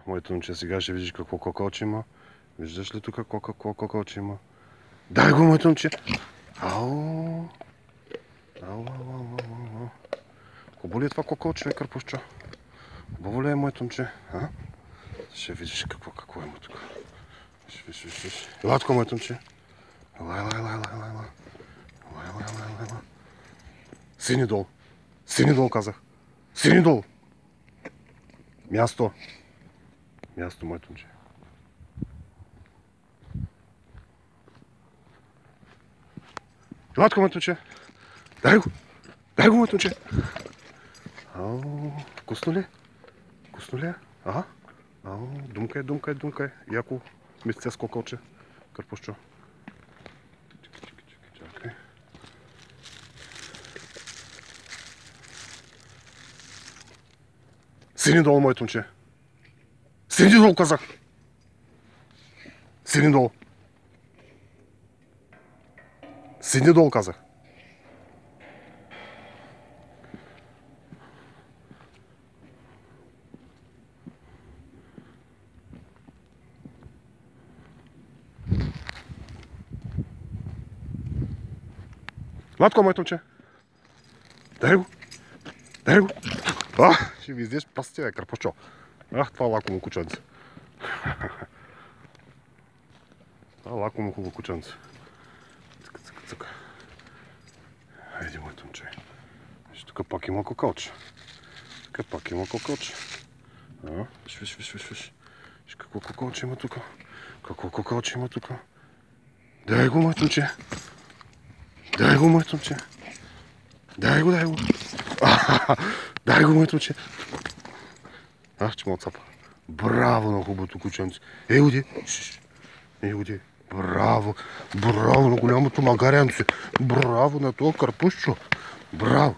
Моето момче, сега ще видиш какво кокоче има. Виждаш ли тук какво кокоче има? Дай го, моето момче! Ау! Ау. Хубаво ли е това кокоче, Карпушчо? Хубаво ли е, моето момче? Ще видиш какво има тук. Виж. Ела тук, моето момче. Ела. Сини долу, казах. Сини долу. Място, моето момче. Ела тук, моето момче. Дай го, моето момче. Вкусно ли? Вкусно ли е? Думка е. Яко месце с кокоче. Карпушчо. Чакай. Сини долу, моето момче. Сини долу, казах. Сини долу, казах. Латко, моето момче. Дай го. Ще ви издеш пастия, Карпушчо. Това лакомо кученце. Това лакомо хубаво кученце. Цъка. Хайде, моето момче. Тук пак има кокоче. Виж. Какво кокоче има тук? Дай го, моето момче. Дай го. Дай го, моето момче. Че му отцапа. Браво на хубавото кученце. Ей, Браво на голямото магаренце. Браво на това Карпушчо. Браво.